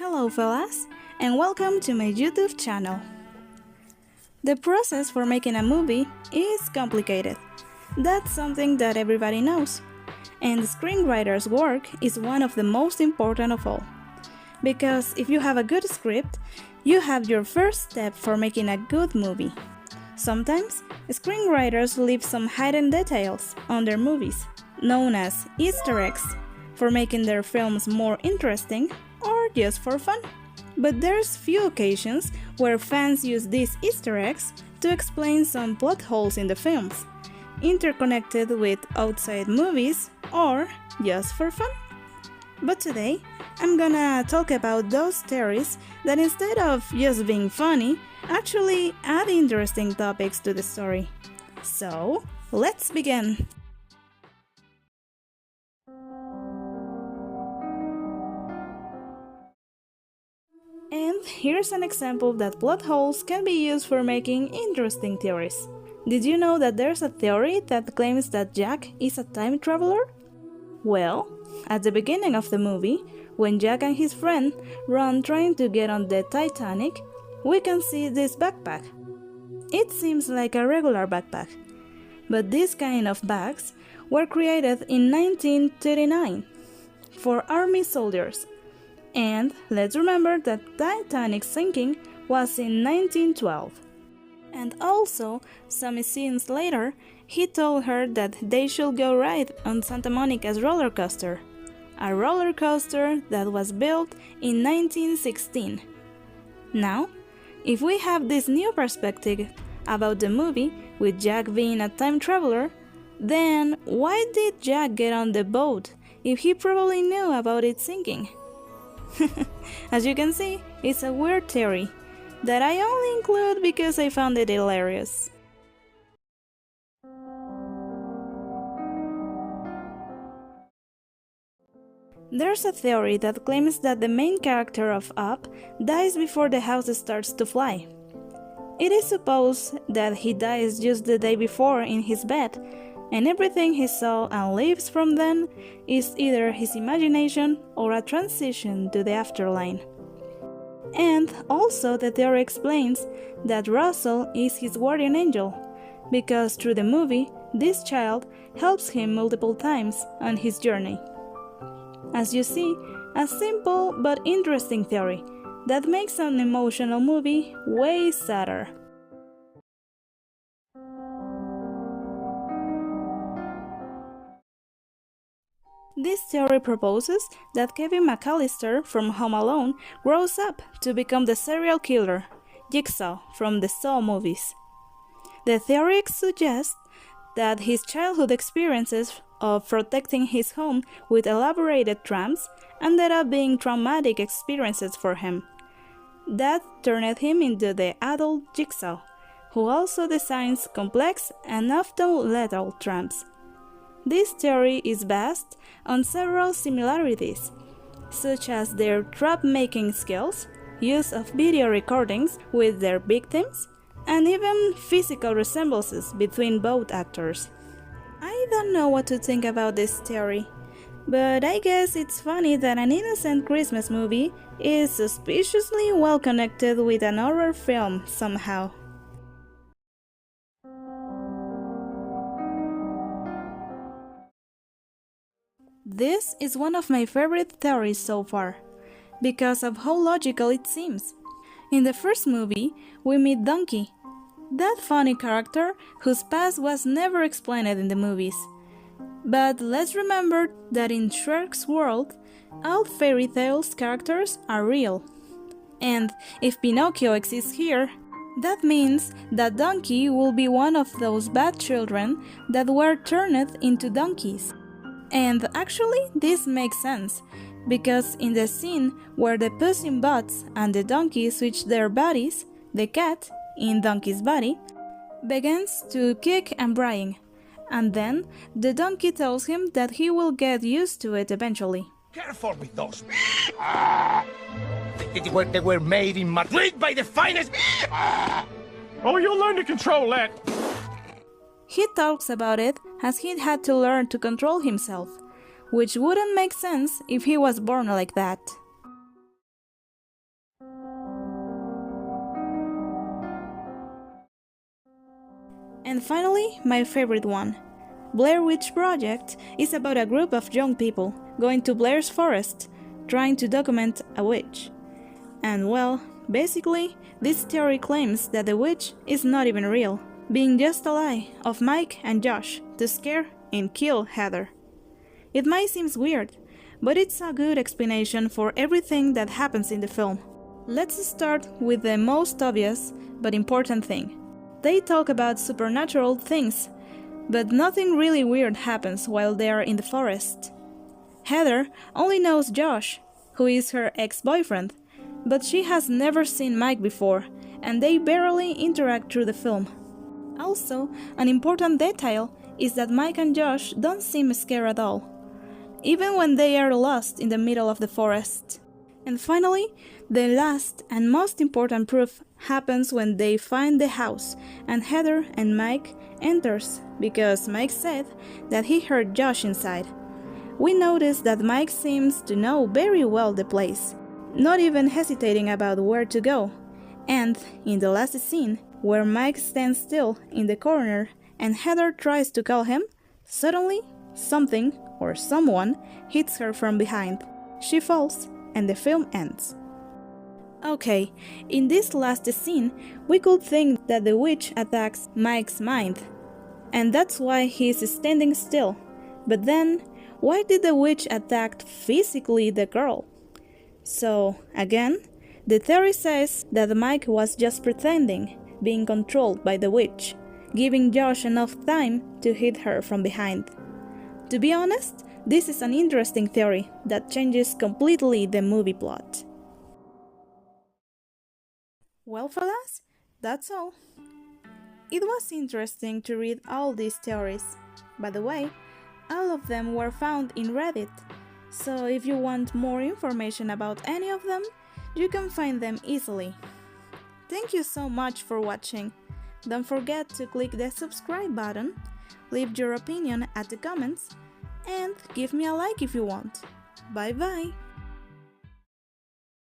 Hello fellas, and welcome to my YouTube channel. The process for making a movie is complicated. That's something that everybody knows. And the screenwriter's work is one of the most important of all. Because if you have a good script, you have your first step for making a good movie. Sometimes, screenwriters leave some hidden details on their movies, known as Easter eggs, for making their films more interesting or just for fun. But there's few occasions where fans use these Easter eggs to explain some plot holes in the films, interconnected with outside movies or just for fun. But today, I'm gonna talk about those theories that instead of just being funny, actually add interesting topics to the story. So, let's begin! And here's an example that plot holes can be used for making interesting theories. Did you know that there's a theory that claims that Jack is a time traveler? Well, at the beginning of the movie, when Jack and his friend run trying to get on the Titanic, we can see this backpack. It seems like a regular backpack, but these kind of bags were created in 1939 for army soldiers. And let's remember that Titanic sinking was in 1912. And also, some scenes later, he told her that they should go ride on Santa Monica's roller coaster, a roller coaster that was built in 1916. Now, if we have this new perspective about the movie with Jack being a time traveler, then why did Jack get on the boat if he probably knew about it sinking? As you can see, it's a weird theory that I only include because I found it hilarious. There's a theory that claims that the main character of Up dies before the house starts to fly. It is supposed that he dies just the day before in his bed, and everything he saw and lives from then is either his imagination or a transition to the afterlife. And also the theory explains that Russell is his guardian angel, because through the movie, this child helps him multiple times on his journey. As you see, a simple but interesting theory that makes an emotional movie way sadder. This theory proposes that Kevin McAllister from Home Alone grows up to become the serial killer, Jigsaw, from the Saw movies. The theory suggests that his childhood experiences of protecting his home with elaborated traps ended up being traumatic experiences for him. That turned him into the adult Jigsaw, who also designs complex and often lethal traps. This theory is based on several similarities, such as their trap-making skills, use of video recordings with their victims, and even physical resemblances between both actors. I don't know what to think about this theory, but I guess it's funny that an innocent Christmas movie is suspiciously well connected with an horror film somehow. This is one of my favorite theories so far, because of how logical it seems. In the first movie, we meet Donkey, that funny character whose past was never explained in the movies. But let's remember that in Shrek's world, all fairy tales characters are real. And if Pinocchio exists here, that means that Donkey will be one of those bad children that were turned into donkeys. And actually, this makes sense, because in the scene where the Puss in Boots and the donkey switch their bodies, the cat, in Donkey's body, begins to kick and braying, and then the donkey tells him that he will get used to it eventually. Careful with those. They were made in Madrid by the finest. Oh, you'll learn to control that. He talks about it as he had to learn to control himself, which wouldn't make sense if he was born like that. And finally, my favorite one. Blair Witch Project is about a group of young people going to Blair's forest, trying to document a witch. And well, basically, this theory claims that the witch is not even real, being just a lie of Mike and Josh to scare and kill Heather. It might seem weird, but it's a good explanation for everything that happens in the film. Let's start with the most obvious but important thing. They talk about supernatural things, but nothing really weird happens while they are in the forest. Heather only knows Josh, who is her ex-boyfriend, but she has never seen Mike before, and they barely interact through the film. Also, an important detail is that Mike and Josh don't seem scared at all, even when they are lost in the middle of the forest. And finally, the last and most important proof happens when they find the house and Heather and Mike enters, because Mike said that he heard Josh inside. We notice that Mike seems to know very well the place, not even hesitating about where to go. And in the last scene, where Mike stands still in the corner and Heather tries to call him, suddenly something or someone hits her from behind. She falls and the film ends. Okay, in this last scene, we could think that the witch attacks Mike's mind, and that's why he is standing still. But then, why did the witch attack physically the girl? So, again, the theory says that Mike was just pretending, being controlled by the witch, giving Josh enough time to hit her from behind. To be honest, this is an interesting theory that changes completely the movie plot. Well, fellas, that's all. It was interesting to read all these theories. By the way, all of them were found in Reddit, so if you want more information about any of them, you can find them easily. Thank you so much for watching. Don't forget to click the subscribe button, leave your opinion at the comments, and give me a like if you want. Bye bye!